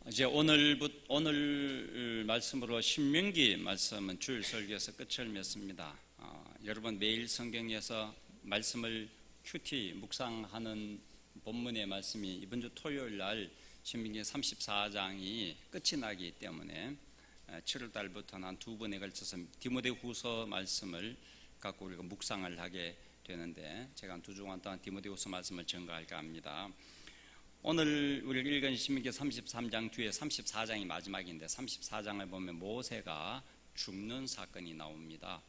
이제 오늘 말씀으로 신명기 말씀은 주일 설교에서 끝을 맺습니다. 여러분 매일 성경에서 말씀을 큐티 묵상하는 본문의 말씀이 이번 주 토요일 날 신명기 34장이 끝이 나기 때문에 7월 달부터는 한 두 번에 걸쳐서 디모데후서 말씀을 갖고 우리가 묵상을 하게 되는데, 제가 한 두 주간 동안 디모데후서 말씀을 전가할까 합니다. 오늘 우리가 읽은 신명기 33장 뒤에 34장이 마지막인데, 34장을 보면 모세가 죽는 사건이 나옵니다.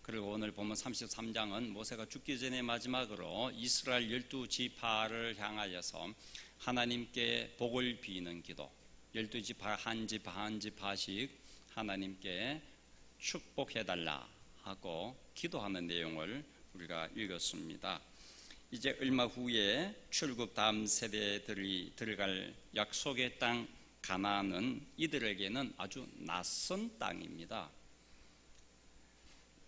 그리고 오늘 보면 33장은 모세가 죽기 전에 마지막으로 이스라엘 12지파를 향하여서 하나님께 복을 비는 기도, 12지파 한 지파씩 하나님께 축복해달라 하고 기도하는 내용을 우리가 읽었습니다. 이제 얼마 후에 출국 다음 세대들이 들어갈 약속의 땅 가나안은 이들에게는 아주 낯선 땅입니다.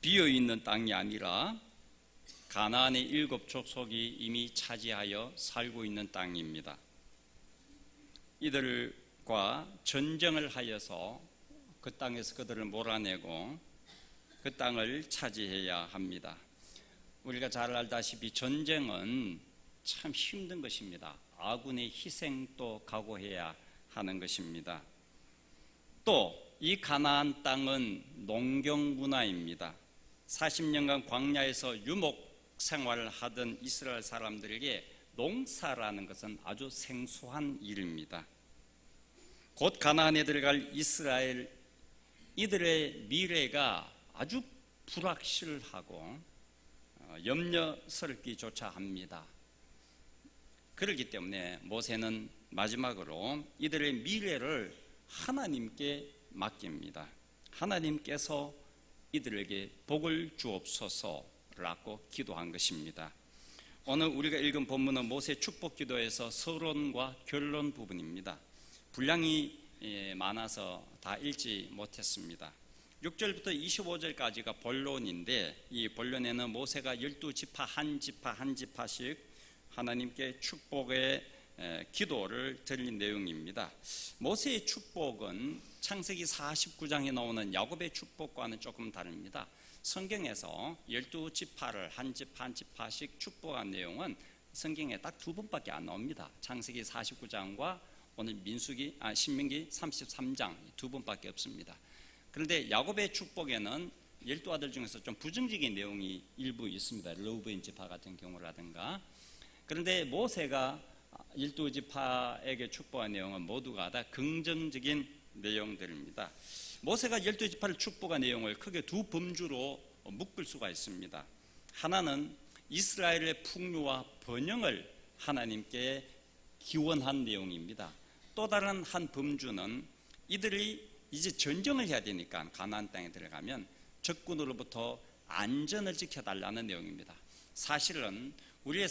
비어있는 땅이 아니라 가나안의 7 족속이 이미 차지하여 살고 있는 땅입니다. 이들과 전쟁을 하여서 그 땅에서 그들을 몰아내고 그 땅을 차지해야 합니다. 우리가 잘 알다시피 전쟁은 참 힘든 것입니다. 아군의 희생도 각오해야 하는 것입니다. 또 이 가나안 땅은 농경 문화입니다. 40년간 광야에서 유목 생활을 하던 이스라엘 사람들에게 농사라는 것은 아주 생소한 일입니다. 곧 가나안에 들어갈 이스라엘, 이들의 미래가 아주 불확실하고 염려스럽기조차 합니다. 그렇기 때문에 모세는 마지막으로 이들의 미래를 하나님께 맡깁니다. 하나님께서 이들에게 복을 주옵소서라고 기도한 것입니다. 오늘 우리가 읽은 본문은 모세 축복 기도에서 서론과 결론 부분입니다. 분량이 많아서 다 읽지 못했습니다. 6절부터 25절까지가 본론인데, 이 본론에는 모세가 12지파 한 지파씩 하나님께 축복의 기도를 드린 내용입니다. 모세의 축복은 창세기 49장에 나오는 야곱의 축복과는 조금 다릅니다. 성경에서 12지파를 한 지파씩 축복한 내용은 성경에 딱 2번밖에 안 나옵니다. 창세기 49장과 오늘 신명기 33장 2번밖에 없습니다. 그런데 야곱의 축복에는 12아들 중에서 좀 부정적인 내용이 일부 있습니다. 르우벤 지파 같은 경우라든가. 그런데 모세가 12지파에게 축복한 내용은 모두가 다 긍정적인 내용들입니다. 모세가 12지파를 축복한 내용을 크게 두 범주로 묶을 수가 있습니다. 하나는 이스라엘의 풍요와 번영을 하나님께 기원한 내용입니다. 또 다른 한 범주는 이들이 이제 전쟁을 해야 되니까 가나안 땅에 들어가면 적군으로부터 안전을 지켜달라는 내용입니다. 사실은 우리의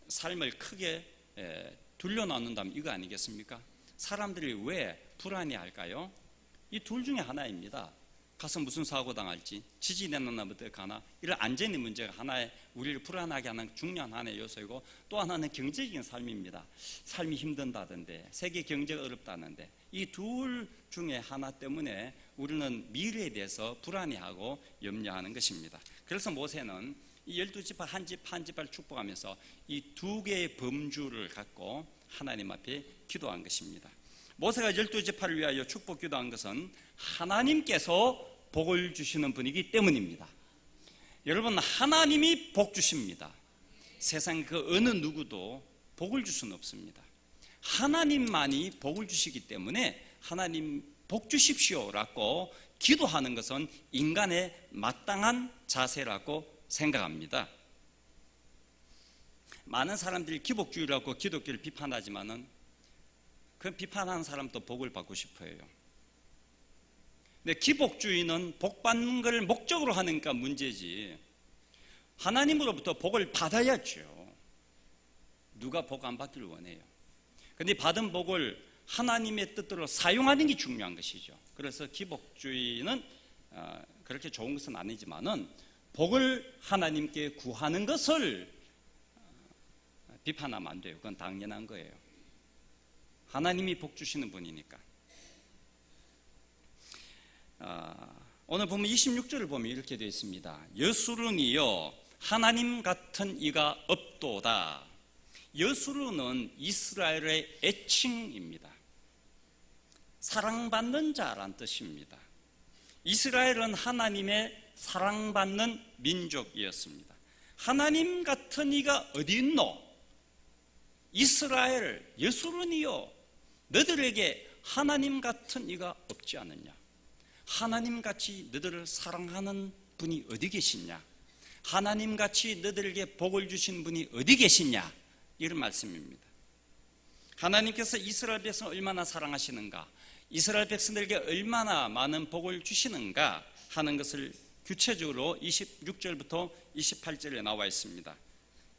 삶을 크게 둘러놓는다면 이거 아니겠습니까? 사람들이 왜 불안해할까요? 이 둘 중에 하나입니다. 가서 무슨 사고 당할지, 지진이 나면 어떡하나, 이런 안전의 문제가 하나의 우리를 불안하게 하는 중요한 하나의 요소이고, 또 하나는 경제적인 삶입니다. 삶이 힘든다던데, 세계 경제가 어렵다는데, 이 둘 중에 하나 때문에 우리는 미래에 대해서 불안해하고 염려하는 것입니다. 그래서 모세는 이 12지파 한 지파를 축복하면서 이 두 개의 범주를 갖고 하나님 앞에 기도한 것입니다. 모세가 12지파를 위하여 축복 기도한 것은 하나님께서 복을 주시는 분이기 때문입니다. 여러분, 하나님이 복 주십니다. 세상 그 어느 누구도 복을 줄 수는 없습니다. 하나님만이 복을 주시기 때문에 하나님 복 주십시오라고 기도하는 것은 인간의 마땅한 자세라고 생각합니다. 많은 사람들이 기복주의라고 기독교를 비판하지만은 그 비판하는 사람도 복을 받고 싶어 해요. 근데 기복주의는 복 받는 걸 목적으로 하니까 문제지, 하나님으로부터 복을 받아야죠. 누가 복 안 받기를 원해요? 근데 받은 복을 하나님의 뜻대로 사용하는 게 중요한 것이죠. 그래서 기복주의는 그렇게 좋은 것은 아니지만은 복을 하나님께 구하는 것을 비판하면 안 돼요. 그건 당연한 거예요. 하나님이 복 주시는 분이니까. 오늘 보면 26절을 보면 이렇게 되어 있습니다. 여수론이여 하나님 같은 이가 없도다. 여수론은 이스라엘의 애칭입니다. 사랑받는 자란 뜻입니다. 이스라엘은 하나님의 사랑받는 민족이었습니다. 하나님 같은 이가 어디 있노? 이스라엘 여수론이여, 너들에게 하나님 같은 이가 없지 않느냐? 하나님같이 너들을 사랑하는 분이 어디 계시냐? 하나님같이 너들에게 복을 주신 분이 어디 계시냐? 이런 말씀입니다. 하나님께서 이스라엘 백성을 얼마나 사랑하시는가, 이스라엘 백성들에게 얼마나 많은 복을 주시는가 하는 것을 구체적으로 26절부터 28절에 나와 있습니다.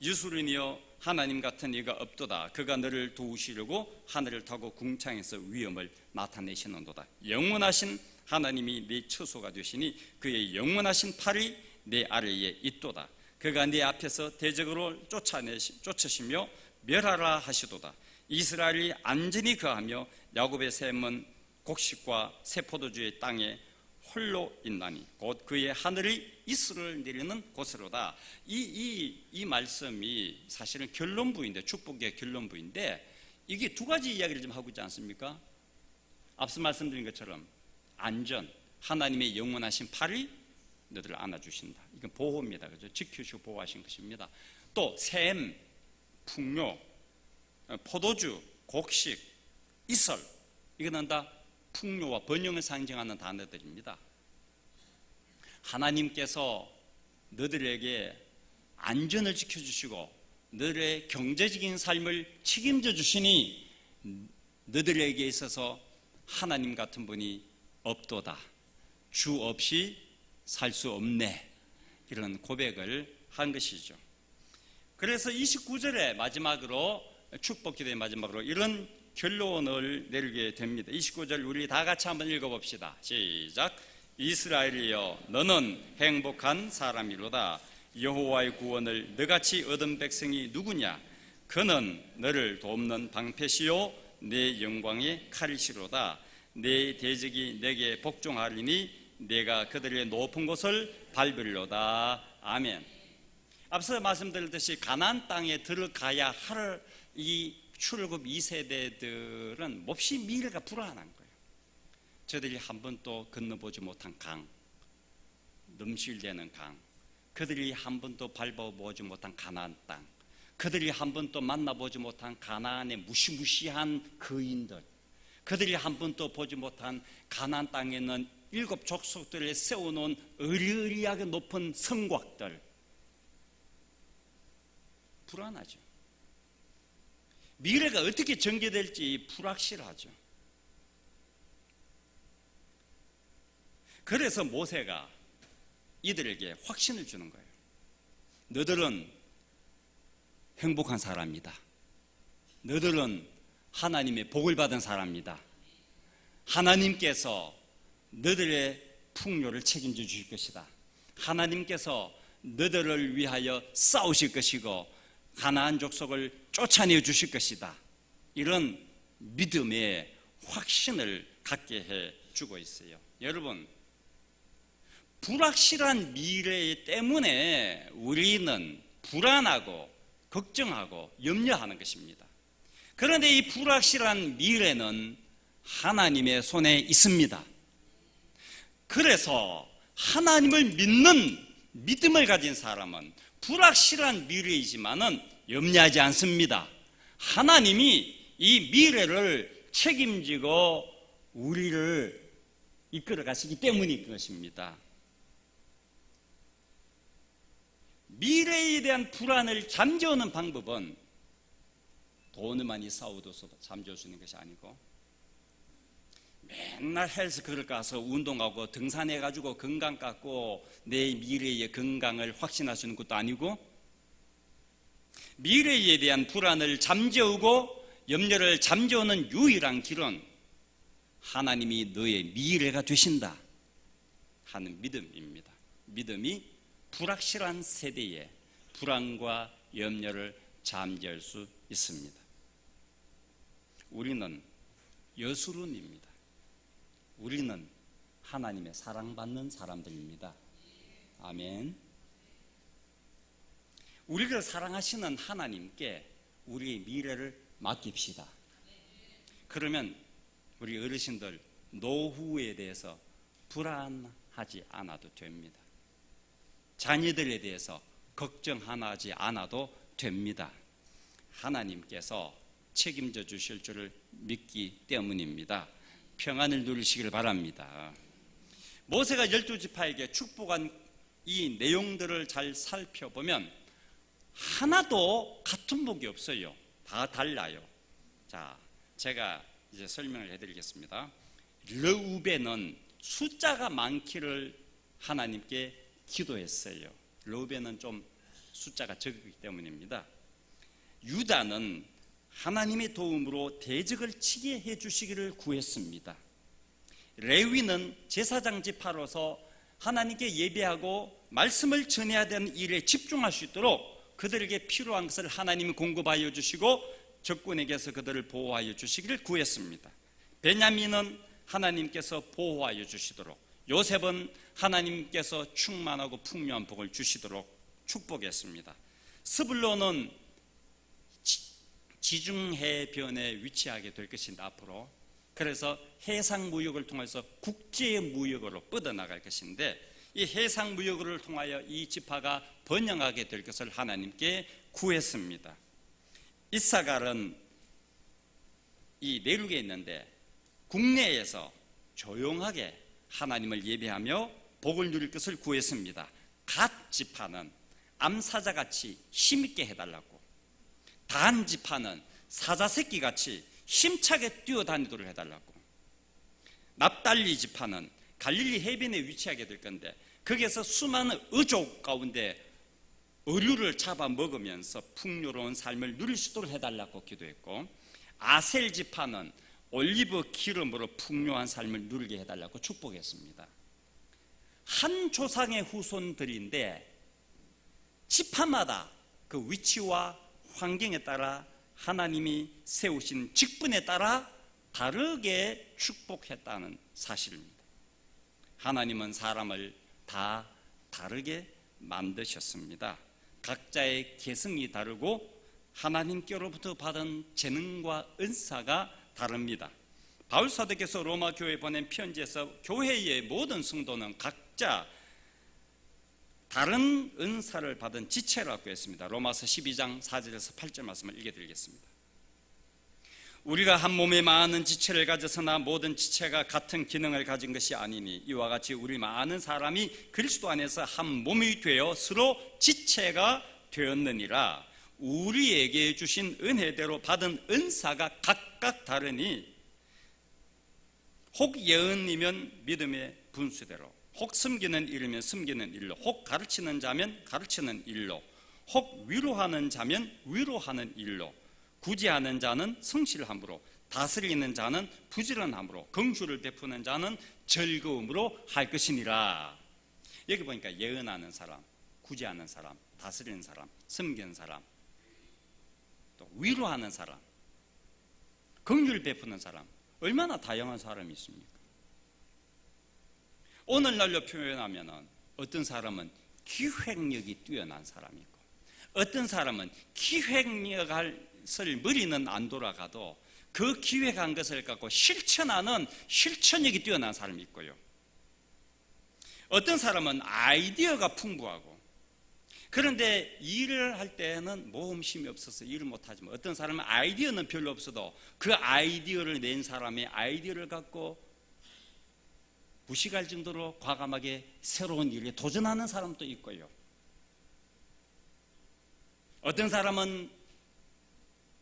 여수론이여 하나님 같은 이가 없도다. 그가 너를 도우시려고 하늘을 타고 궁창에서 위엄을 나타내시는도다. 영원하신 하나님이 네 처소가 되시니 그의 영원하신 팔이 내 아래에 있도다. 그가 네 앞에서 대적으로 쫓으시며 멸하라 하시도다. 이스라엘이 안전히 거하며 야곱의 샘은 곡식과 새 포도주의 땅에 홀로 있나니 곧 그의 하늘이 이슬을 내리는 곳으로다. 이 말씀이 사실은 결론부인데, 축복의 결론부인데, 이게 두 가지 이야기를 좀 하고 있지 않습니까? 앞서 말씀드린 것처럼 안전, 하나님의 영원하신 팔이 너들을 안아주신다. 이건 보호입니다. 그죠? 지켜주시고 보호하신 것입니다. 또 샘, 풍요, 포도주, 곡식, 이슬, 이거는 다 풍요와 번영을 상징하는 단어들입니다. 하나님께서 너들에게 안전을 지켜주시고 너들의 경제적인 삶을 책임져 주시니 너들에게 있어서 하나님 같은 분이 없도다. 주 없이 살 수 없네. 이런 고백을 한 것이죠. 그래서 29절의 마지막으로, 축복 기도의 마지막으로 이런 결론을 내리게 됩니다. 29절 우리 다 같이 한번 읽어봅시다. 시작. 이스라엘이여 너는 행복한 사람이로다. 여호와의 구원을 너같이 얻은 백성이 누구냐? 그는 너를 돕는 방패시요 내 영광의 칼이시로다. 내 대적이 내게 복종하리니 내가 그들의 높은 곳을 밟으리로다. 아멘. 앞서 말씀드렸듯이 가나안 땅에 들어가야 할 이 출애굽 2세대들은 몹시 미래가 불안한 거예요. 저들이 한 번도 건너보지 못한 강, 넘실대는 강, 그들이 한 번도 밟아보지 못한 가나안 땅, 그들이 한 번도 만나보지 못한 가나안의 무시무시한 거인들, 그들이 한 번도 보지 못한 가나안 땅에 있는 7 족속들을 세워놓은 으리으리하게 높은 성곽들, 불안하죠. 미래가 어떻게 전개될지 불확실하죠. 그래서 모세가 이들에게 확신을 주는 거예요. 너들은 행복한 사람이다. 너들은 하나님의 복을 받은 사람이다. 하나님께서 너들의 풍요를 책임져 주실 것이다. 하나님께서 너들을 위하여 싸우실 것이고 가나안 족속을 쫓아내 주실 것이다. 이런 믿음의 확신을 갖게 해 주고 있어요. 여러분, 불확실한 미래 때문에 우리는 불안하고 걱정하고 염려하는 것입니다. 그런데 이 불확실한 미래는 하나님의 손에 있습니다. 그래서 하나님을 믿는 믿음을 가진 사람은 불확실한 미래이지만은 염려하지 않습니다. 하나님이 이 미래를 책임지고 우리를 이끌어 가시기 때문인 것입니다. 미래에 대한 불안을 잠재우는 방법은 돈을 많이 쌓아둬서 잠재울 수 있는 것이 아니고, 맨날 헬스클럽 가서 운동하고 등산해가지고 건강 깎고 내 미래의 건강을 확신할 수 있는 것도 아니고, 미래에 대한 불안을 잠재우고 염려를 잠재우는 유일한 길은 하나님이 너의 미래가 되신다 하는 믿음입니다. 믿음이 불확실한 세대에 불안과 염려를 잠재울 수 있습니다. 우리는 여수론입니다. 우리는 하나님의 사랑받는 사람들입니다. 아멘. 우리를 사랑하시는 하나님께 우리의 미래를 맡깁시다. 그러면 우리 어르신들 노후에 대해서 불안하지 않아도 됩니다. 자녀들에 대해서 걱정하지 않아도 됩니다. 하나님께서 책임져 주실 줄을 믿기 때문입니다. 평안을 누리시길 바랍니다. 모세가 12지파에게 축복한 이 내용들을 잘 살펴보면 하나도 같은 복이 없어요. 다 달라요. 자, 제가 이제 설명을 해드리겠습니다. 르우벤은 숫자가 많기를 하나님께 기도했어요. 르우벤은 좀 숫자가 적기 때문입니다. 유다는 하나님의 도움으로 대적을 치게 해주시기를 구했습니다. 레위는 제사장 지파로서 하나님께 예배하고 말씀을 전해야 되는 일에 집중할 수 있도록 그들에게 필요한 것을 하나님이 공급하여 주시고 적군에게서 그들을 보호하여 주시기를 구했습니다. 베냐민은 하나님께서 보호하여 주시도록, 요셉은 하나님께서 충만하고 풍요한 복을 주시도록 축복했습니다. 스불론은 지중해변에 위치하게 될 것인데 앞으로, 그래서 해상무역을 통해서 국제무역으로 뻗어나갈 것인데 이 해상무역을 통하여 이 지파가 번영하게 될 것을 하나님께 구했습니다. 이사갈은 이 내륙에 있는데 국내에서 조용하게 하나님을 예배하며 복을 누릴 것을 구했습니다. 갓 지파는 암사자같이 힘있게 해달라고, 단 지파는 사자새끼같이 힘차게 뛰어다니도록 해달라고, 납달리 지파는 갈릴리 해변에 위치하게 될 건데 거기에서 수많은 어족 가운데 어류를 잡아 먹으면서 풍요로운 삶을 누릴 수 있도록 해달라고 기도했고, 아셀 지파는 올리브 기름으로 풍요한 삶을 누리게 해달라고 축복했습니다. 한 조상의 후손들인데 지파마다 그 위치와 환경에 따라 하나님이 세우신 직분에 따라 다르게 축복했다는 사실입니다. 하나님은 사람을 다 다르게 만드셨습니다. 각자의 개성이 다르고 하나님께로부터 받은 재능과 은사가 다릅니다. 바울 사도께서 로마 교회에 보낸 편지에서 교회의 모든 성도는 각자 다른 은사를 받은 지체라고 했습니다. 로마서 12장 4절에서 8절 말씀을 읽어드리겠습니다. 우리가 한 몸에 많은 지체를 가졌으나 모든 지체가 같은 기능을 가진 것이 아니니 이와 같이 우리 많은 사람이 그리스도 안에서 한 몸이 되어 서로 지체가 되었느니라. 우리에게 주신 은혜대로 받은 은사가 각각 다르니 혹 예언이면 믿음의 분수대로, 혹 섬기는 일이면 섬기는 일로, 혹 가르치는 자면 가르치는 일로, 혹 위로하는 자면 위로하는 일로, 구제하는 자는 성실함으로, 다스리는 자는 부지런함으로, 긍휼을 베푸는 자는 즐거움으로 할 것이니라. 여기 보니까 예언하는 사람, 구제하는 사람, 다스리는 사람, 섬기는 사람, 또 위로하는 사람, 긍휼을 베푸는 사람, 얼마나 다양한 사람이 있습니까? 오늘날로 표현하면 어떤 사람은 기획력이 뛰어난 사람이 있고, 어떤 사람은 기획력을 머리는 안 돌아가도 그 기획한 것을 갖고 실천하는 실천력이 뛰어난 사람이 있고요, 어떤 사람은 아이디어가 풍부하고, 그런데 일을 할 때는 모험심이 없어서 일을 못하지만 어떤 사람은 아이디어는 별로 없어도 그 아이디어를 낸 사람의 아이디어를 갖고 무식할 정도로 과감하게 새로운 일에 도전하는 사람도 있고요, 어떤 사람은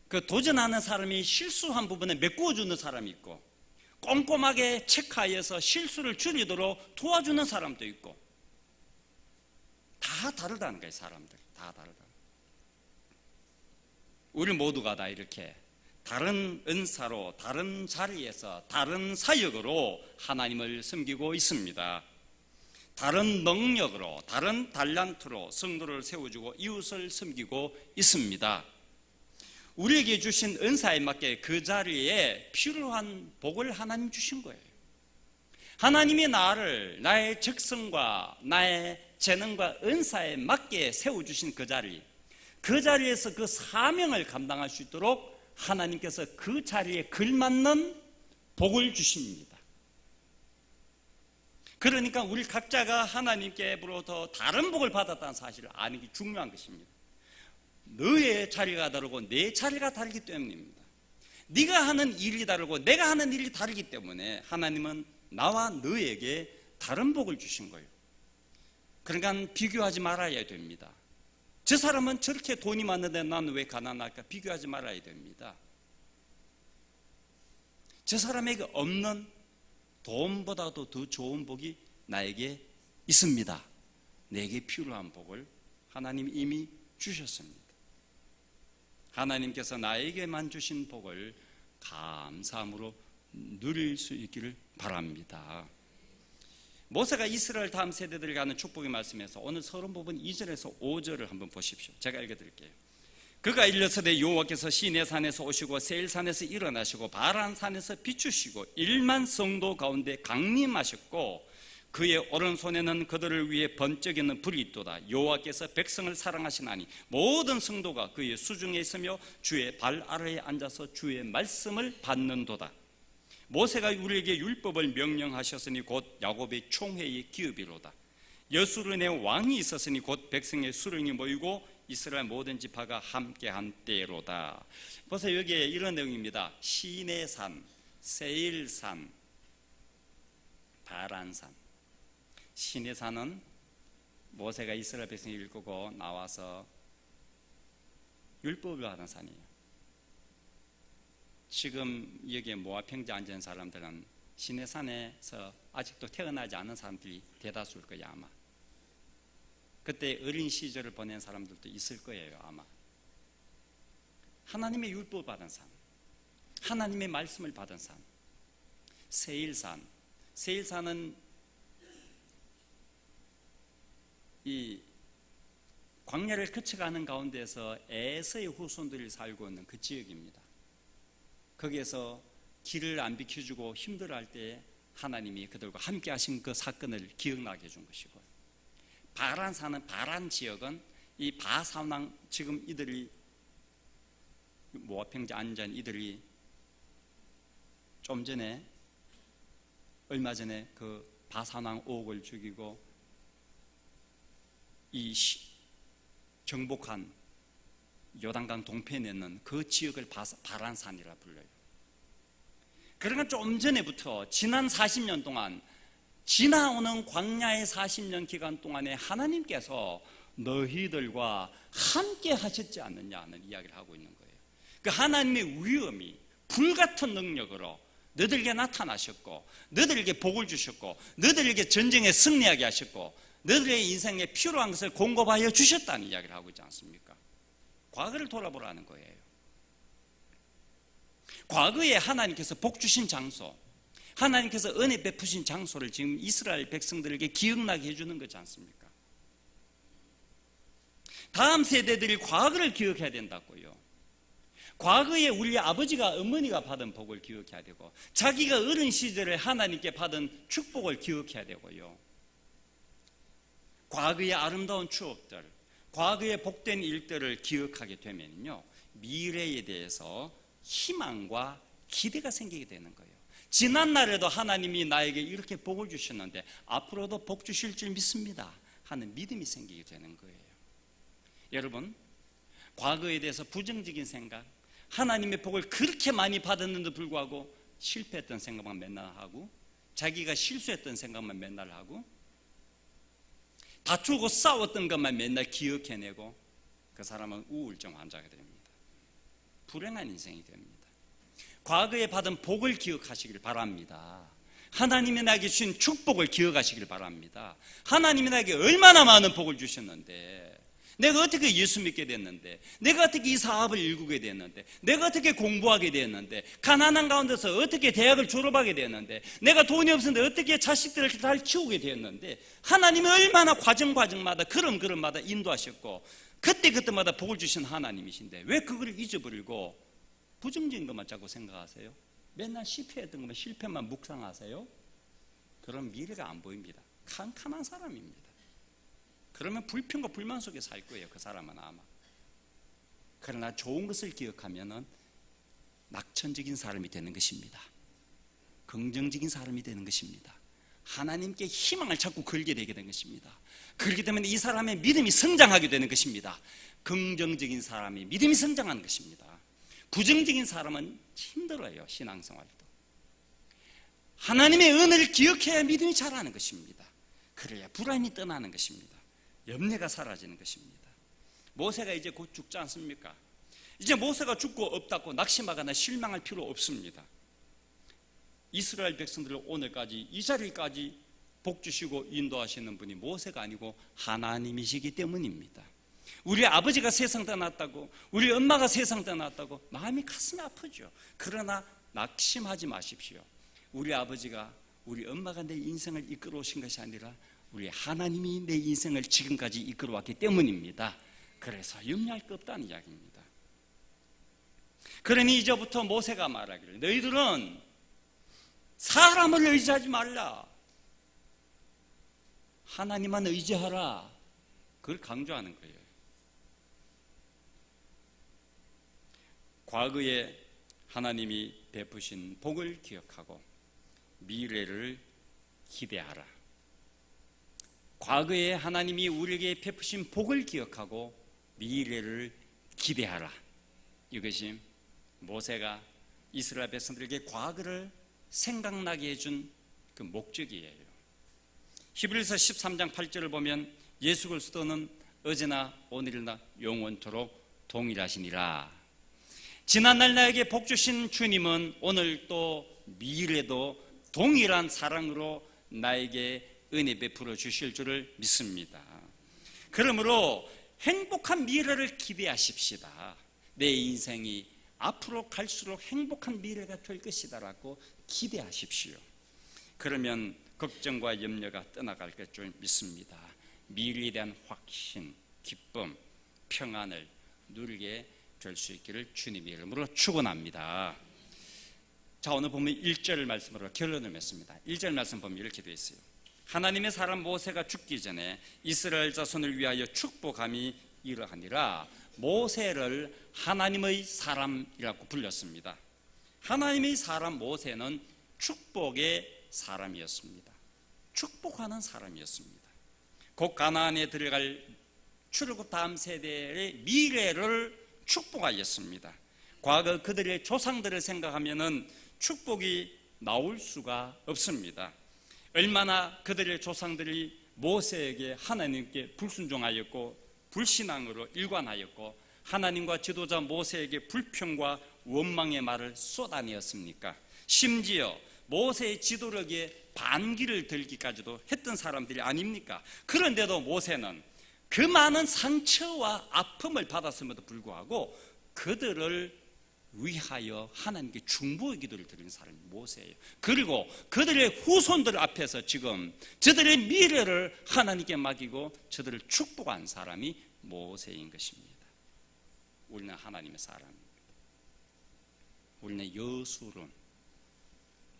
그 도전하는 사람이 실수한 부분에 메꾸어주는 사람이 있고, 꼼꼼하게 체크하여서 실수를 줄이도록 도와주는 사람도 있고, 다 다르다는 거예요. 사람들이 다 다르다. 우리 모두가 다 이렇게 다른 은사로, 다른 자리에서, 다른 사역으로 하나님을 섬기고 있습니다. 다른 능력으로, 다른 달란트로 성도를 세워주고 이웃을 섬기고 있습니다. 우리에게 주신 은사에 맞게 그 자리에 필요한 복을 하나님 주신 거예요. 하나님이 나의 적성과 나의 재능과 은사에 맞게 세워주신 그 자리에서 그 사명을 감당할 수 있도록 하나님께서 그 자리에 걸맞는 복을 주십니다. 그러니까 우리 각자가 하나님께로부터 다른 복을 받았다는 사실을 아는 게 중요한 것입니다. 너의 자리가 다르고 내 자리가 다르기 때문입니다. 네가 하는 일이 다르고 내가 하는 일이 다르기 때문에 하나님은 나와 너에게 다른 복을 주신 거예요. 그러니까 비교하지 말아야 됩니다. 저 사람은 저렇게 돈이 많은데 나는 왜 가난할까? 비교하지 말아야 됩니다. 저 사람에게 없는 돈보다도 더 좋은 복이 나에게 있습니다. 내게 필요한 복을 하나님 이미 주셨습니다. 하나님께서 나에게만 주신 복을 감사함으로 누릴 수 있기를 바랍니다. 모세가 이스라엘 다음 세대들에게 하는 축복의 말씀에서 오늘 서론 부분 2절에서 5절을 한번 보십시오. 제가 읽어드릴게요. 그가 일러서되 여호와께서 시내산에서 오시고 세일산에서 일어나시고 바란산에서 비추시고 1만 성도 가운데 강림하셨고 그의 오른손에는 그들을 위해 번쩍이는 불이 있도다. 여호와께서 백성을 사랑하시나니 모든 성도가 그의 수중에 있으며 주의 발 아래에 앉아서 주의 말씀을 받는도다. 모세가 우리에게 율법을 명령하셨으니 곧 야곱의 총회의 기업이로다. 여수른에 왕이 있었으니 곧 백성의 수령이 모이고 이스라엘 모든 지파가 함께한 때로다. 보세요, 여기에 이런 내용입니다. 시내산, 세일산, 바란산. 시내산은 모세가 이스라엘 백성이 일구고 나와서 율법을 하는 산이에요. 지금 여기에 모압 평지에 앉은 사람들은 시내산에서 아직도 태어나지 않은 사람들이 대다수일 거예요, 아마. 그때 어린 시절을 보낸 사람들도 있을 거예요, 아마. 하나님의 율법을 받은 산, 하나님의 말씀을 받은 산, 세일산. 세일산은 이 광야를 거쳐가는 가운데서 에서의 후손들이 살고 있는 그 지역입니다. 거기에서 길을 안 비켜주고 힘들어할 때 하나님이 그들과 함께 하신 그 사건을 기억나게 해준 것이고, 바란산은, 바란 지역은 이 바사왕, 지금 이들이 모압 평지 앉은 이들이 좀 전에, 얼마 전에 그 바사왕 옥을 죽이고 이 정복한 요단강 동편에 있는 그 지역을 바란산이라 불러요. 그러니까 좀 전에부터 지난 40년 동안, 지나오는 광야의 40년 기간 동안에 하나님께서 너희들과 함께 하셨지 않느냐 하는 이야기를 하고 있는 거예요. 그 하나님의 위엄이 불같은 능력으로 너희들에게 나타나셨고, 너희들에게 복을 주셨고, 너희들에게 전쟁에 승리하게 하셨고, 너희들의 인생에 필요한 것을 공급하여 주셨다는 이야기를 하고 있지 않습니까? 과거를 돌아보라는 거예요. 과거에 하나님께서 복 주신 장소, 하나님께서 은혜 베푸신 장소를 지금 이스라엘 백성들에게 기억나게 해주는 거지 않습니까? 다음 세대들이 과거를 기억해야 된다고요. 과거에 우리 아버지가, 어머니가 받은 복을 기억해야 되고, 자기가 어린 시절에 하나님께 받은 축복을 기억해야 되고요. 과거의 아름다운 추억들, 과거의 복된 일들을 기억하게 되면요, 미래에 대해서 희망과 기대가 생기게 되는 거예요. 지난날에도 하나님이 나에게 이렇게 복을 주셨는데 앞으로도 복 주실 줄 믿습니다 하는 믿음이 생기게 되는 거예요. 여러분, 과거에 대해서 부정적인 생각, 하나님의 복을 그렇게 많이 받았는데도 불구하고 실패했던 생각만 맨날 하고, 자기가 실수했던 생각만 맨날 하고, 다투고 싸웠던 것만 맨날 기억해내고, 그 사람은 우울증 환자가 됩니다. 불행한 인생이 됩니다. 과거에 받은 복을 기억하시길 바랍니다. 하나님이 나에게 주신 축복을 기억하시길 바랍니다. 하나님이 나에게 얼마나 많은 복을 주셨는데, 내가 어떻게 예수 믿게 됐는데, 내가 어떻게 이 사업을 일구게 됐는데, 내가 어떻게 공부하게 됐는데, 가난한 가운데서 어떻게 대학을 졸업하게 됐는데, 내가 돈이 없었는데 어떻게 자식들을 잘 키우게 됐는데, 하나님이 얼마나 과정마다, 걸음마다 인도하셨고, 그때그때마다 복을 주신 하나님이신데 왜 그걸 잊어버리고 부정적인 것만 자꾸 생각하세요? 맨날 실패했던 것만 실패만 묵상하세요? 그럼 미래가 안 보입니다. 캄캄한 사람입니다. 그러면 불평과 불만 속에 살 거예요. 그 사람은 아마. 그러나 좋은 것을 기억하면은 낙천적인 사람이 되는 것입니다. 긍정적인 사람이 되는 것입니다. 하나님께 희망을 자꾸 걸게 되게 된 것입니다. 그렇기 때문에 이 사람의 믿음이 성장하게 되는 것입니다. 긍정적인 사람이 믿음이 성장하는 것입니다. 부정적인 사람은 힘들어요. 신앙생활도. 하나님의 은혜를 기억해야 믿음이 자라는 것입니다. 그래야 불안이 떠나는 것입니다. 염려가 사라지는 것입니다. 모세가 이제 곧 죽지 않습니까? 이제 모세가 죽고 없다고 낙심하거나 실망할 필요 없습니다. 이스라엘 백성들을 오늘까지 이 자리까지 복 주시고 인도하시는 분이 모세가 아니고 하나님이시기 때문입니다. 우리 아버지가 세상 떠났다고, 우리 엄마가 세상 떠났다고 마음이 가슴이 아프죠. 그러나 낙심하지 마십시오. 우리 아버지가, 우리 엄마가 내 인생을 이끌어 오신 것이 아니라 우리 하나님이 내 인생을 지금까지 이끌어 왔기 때문입니다. 그래서 염려할 것 없다는 이야기입니다. 그러니 이제부터 모세가 말하기를 너희들은 사람을 의지하지 말라, 하나님만 의지하라, 그걸 강조하는 거예요. 과거에 하나님이 베푸신 복을 기억하고 미래를 기대하라. 과거에 하나님이 우리에게 베푸신 복을 기억하고 미래를 기대하라. 이것이 모세가 이스라엘 백성들에게 과거를 생각나게 해준 그 목적이에요. 히브리서 13장 8절을 보면 예수 그리스도는 어제나 오늘이나 영원토록 동일하시니라. 지난날 나에게 복 주신 주님은 오늘 또 미래도 동일한 사랑으로 나에게 은혜 베풀어 주실 줄을 믿습니다. 그러므로 행복한 미래를 기대하십시다. 내 인생이 앞으로 갈수록 행복한 미래가 될 것이다라고 기대하십시오. 그러면 걱정과 염려가 떠나갈 것 줄 믿습니다. 미래에 대한 확신, 기쁨, 평안을 누리게 될 수 있기를 주님의 이름으로 축원합니다. 자, 오늘 보면 1절 말씀으로 결론을 맺습니다. 1절 말씀 보면 이렇게 되어 있어요. 하나님의 사람 모세가 죽기 전에 이스라엘 자손을 위하여 축복함이 이러하니라. 모세를 하나님의 사람이라고 불렸습니다. 하나님의 사람 모세는 축복의 사람이었습니다. 축복하는 사람이었습니다. 곧 가나안에 들어갈 출애굽 다음 세대의 미래를 축복하였습니다. 과거 그들의 조상들을 생각하면은 축복이 나올 수가 없습니다. 얼마나 그들의 조상들이 모세에게 하나님께 불순종하였고 불신앙으로 일관하였고 하나님과 지도자 모세에게 불평과 원망의 말을 쏟아내었습니까? 심지어 모세의 지도력에 반기를 들기까지도 했던 사람들이 아닙니까? 그런데도 모세는 그 많은 상처와 아픔을 받았음에도 불구하고 그들을 위하여 하나님께 중보의 기도를 드리는 사람이 모세예요. 그리고 그들의 후손들 앞에서 지금 저들의 미래를 하나님께 맡기고 저들을 축복한 사람이 모세인 것입니다. 우리는 하나님의 사람입니다. 우리는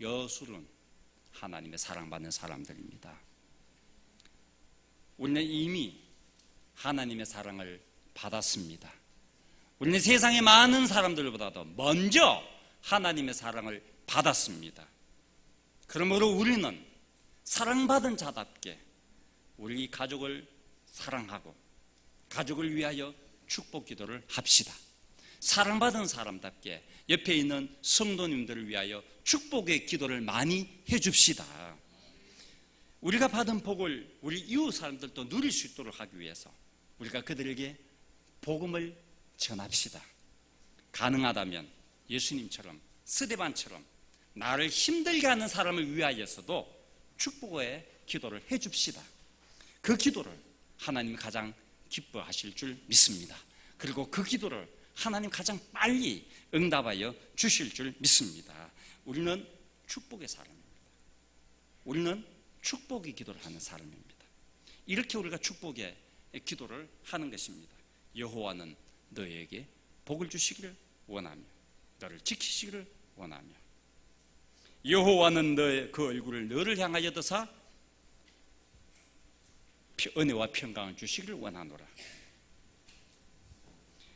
여술은 하나님의 사랑받는 사람들입니다. 우리는 이미 하나님의 사랑을 받았습니다. 우리는 세상의 많은 사람들보다도 먼저 하나님의 사랑을 받았습니다. 그러므로 우리는 사랑받은 자답게 우리 가족을 사랑하고 가족을 위하여 축복 기도를 합시다. 사랑받은 사람답게 옆에 있는 성도님들을 위하여 축복의 기도를 많이 해줍시다. 우리가 받은 복을 우리 이웃 사람들도 누릴 수 있도록 하기 위해서 우리가 그들에게 복음을 전합시다. 가능하다면 예수님처럼 스데반처럼 나를 힘들게 하는 사람을 위하여서도 축복의 기도를 해줍시다. 그 기도를 하나님 가장 기뻐하실 줄 믿습니다. 그리고 그 기도를 하나님 가장 빨리 응답하여 주실 줄 믿습니다. 우리는 축복의 사람입니다. 우리는 축복의 기도를 하는 사람입니다. 이렇게 우리가 축복의 기도를 하는 것입니다. 여호와는 너에게 복을 주시기를 원하며 너를 지키시기를 원하며 여호와는 너의 그 얼굴을 너를 향하여 드사 은혜와 평강을 주시기를 원하노라.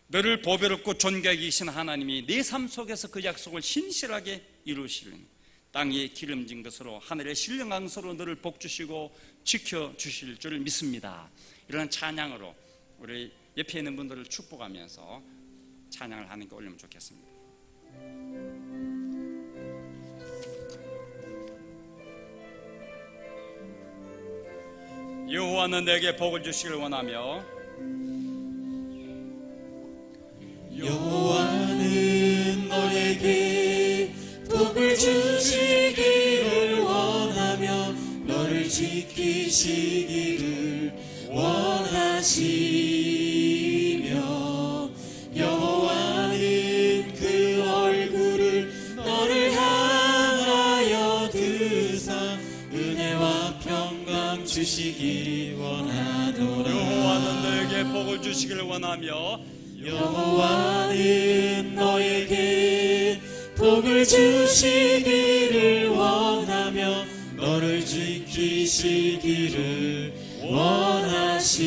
너를 보배롭고 존귀하게 계신 하나님이 내 삶 속에서 그 약속을 신실하게 이루시리니 땅에 기름진 것으로 하늘의 신령한 것으로 너를 복주시고 지켜주실 줄을 믿습니다. 이런 찬양으로 우리 옆에 있는 분들을 축복하면서 찬양을 하는 게 올리면 좋겠습니다. 여호와는 내게 복을 주시기를 원하며 여호와는 너에게 복을 주시기를 원하며 너를 지키시기를 원하시며 여호와는 그 얼굴을 너를 향하여 드사 은혜와 평강 주시기 원하노라. 여호와는 너에게 복을 주시기를 원하며 여호와는 너에게 복을 주시기를 원하며 너를 지키시기를 원하시며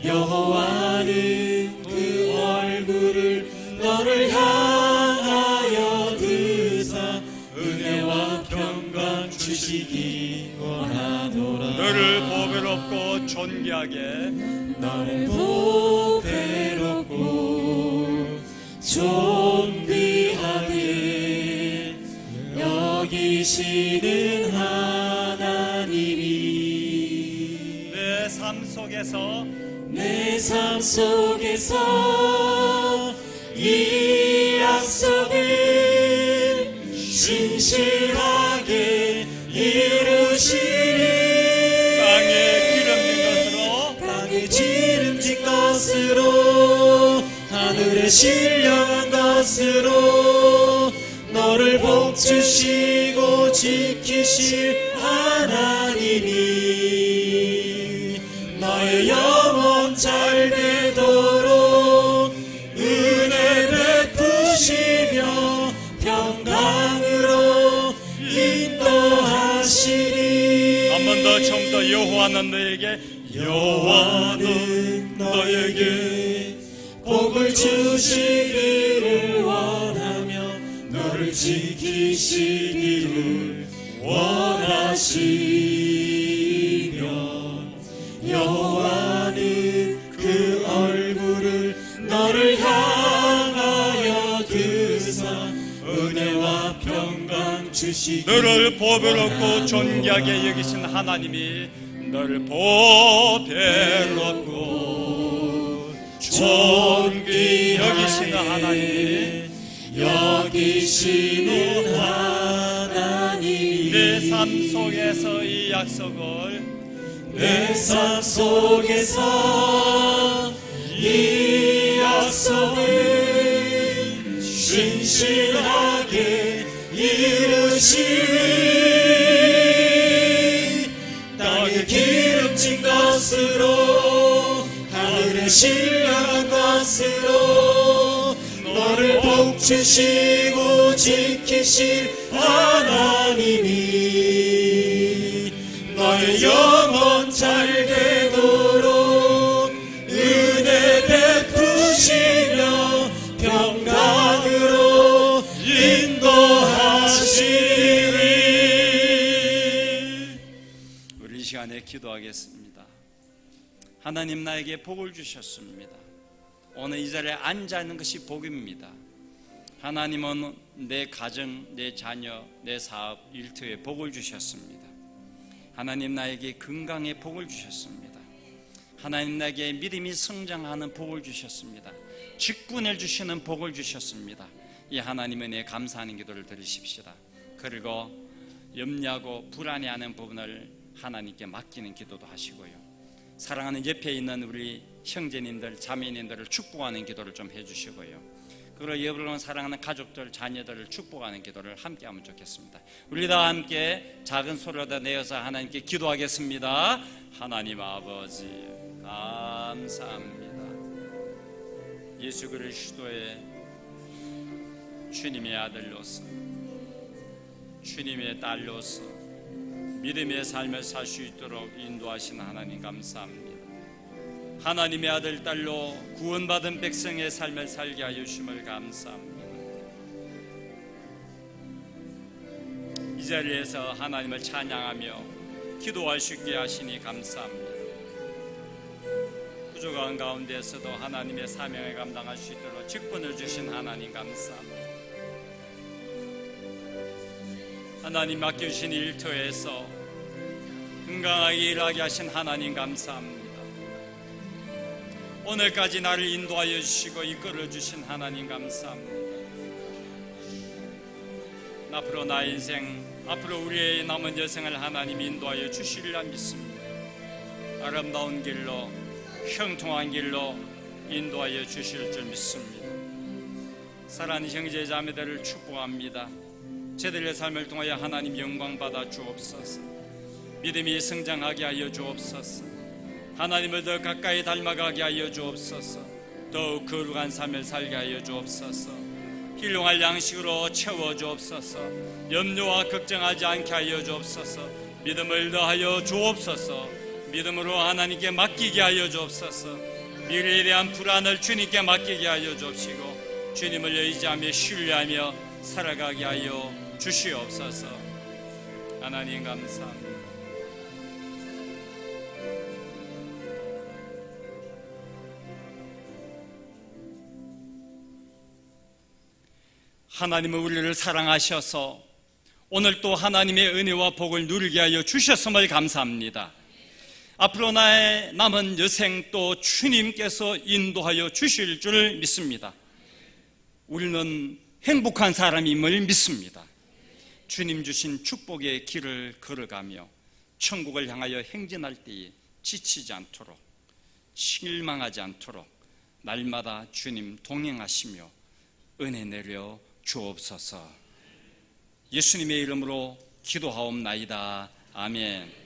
여호와는 그 얼굴을 너를 향하여 드사 은혜와 평강 주시기 원하노라. 너를 보배롭고 존귀하게 너를 보배롭고 존귀하게 여기시는 하나님이 내 삶 속에서 이 약속을 신실하게 이루시리. 땅에 기름진 것으로 하늘에 신령한 것으로 너를 복주시고 지키실 하나님이 너의 영혼 잘 되도록 은혜 베푸시며 평강으로 인도하시리. 한 번 더 처음 더 여호와는 너에게 복을 주시기를 원하며 너를 지키시기를 원하시며 여호와는 그 얼굴을 너를 향하여 드사 은혜와 평강 주시기를 너를 보배롭고 존귀하게 여기신 하나님이 너를 보배롭고 존귀 여기시는 하나님 내 삶 속에서 이 약속을 신실하게 이루시리. 땅에 기름진 것으로 하늘에 신령한 것으로 너를 복주시고 지키실 하나님이 너의 영혼 잘 되도록 은혜 베푸시며 평강으로 인도하시리. 우리 이 시간에 기도하겠습니다. 하나님 나에게 복을 주셨습니다. 오늘 이 자리에 앉아 있는 것이 복입니다. 하나님은 내 가정, 내 자녀, 내 사업, 일터에 복을 주셨습니다. 하나님 나에게 건강의 복을 주셨습니다. 하나님 나에게 믿음이 성장하는 복을 주셨습니다. 직분을 주시는 복을 주셨습니다. 이 하나님의 은혜에 감사하는 기도를 드리십시다. 그리고 염려하고 불안해하는 부분을 하나님께 맡기는 기도도 하시고요. 사랑하는 옆에 있는 우리 형제님들, 자매님들을 축복하는 기도를 좀 해주시고요. 그리고 여러분 사랑하는 가족들, 자녀들을 축복하는 기도를 함께 하면 좋겠습니다. 우리 다 함께 작은 소리로 내어서 하나님께 기도하겠습니다. 하나님 아버지, 감사합니다. 예수 그리스도의 주님의 아들로서, 주님의 딸로서 믿음의 삶을 살 수 있도록 인도하신 하나님 감사합니다. 하나님의 아들, 딸로 구원받은 백성의 삶을 살게 하여 주심을 감사합니다. 이 자리에서 하나님을 찬양하며 기도할 수 있게 하시니 감사합니다. 부족한 가운데에서도 하나님의 사명을 감당할 수 있도록 직분을 주신 하나님 감사합니다. 하나님 맡겨주신 일터에서 건강하게 일하게 하신 하나님 감사합니다. 오늘까지 나를 인도하여 주시고 이끌어 주신 하나님 감사합니다. 앞으로 나의 인생, 앞으로 우리의 남은 여생을 하나님 인도하여 주시리라 믿습니다. 아름다운 길로, 형통한 길로 인도하여 주실 줄 믿습니다. 사랑하는 형제 자매들을 축복합니다. 저들의 삶을 통하여 하나님 영광 받아 주옵소서. 믿음이 성장하게 하여 주옵소서. 하나님을 더 가까이 닮아가게 하여 주옵소서. 더욱 거룩한 삶을 살게 하여 주옵소서. 힐용할 양식으로 채워 주옵소서. 염려와 걱정하지 않게 하여 주옵소서. 믿음을 더하여 주옵소서. 믿음으로 하나님께 맡기게 하여 주옵소서. 미래에 대한 불안을 주님께 맡기게 하여 주옵시고 주님을 의지하며 신뢰하며 살아가게 하여 주시옵소서. 하나님 감사합니다. 하나님은 우리를 사랑하셔서 오늘 또 하나님의 은혜와 복을 누리게 하여 주셨음을 감사합니다. 앞으로 나의 남은 여생 또 주님께서 인도하여 주실 줄 믿습니다. 우리는 행복한 사람임을 믿습니다. 주님 주신 축복의 길을 걸어가며 천국을 향하여 행진할 때에 지치지 않도록, 실망하지 않도록 날마다 주님 동행하시며 은혜 내려 주옵소서. 예수님의 이름으로 기도하옵나이다. 아멘.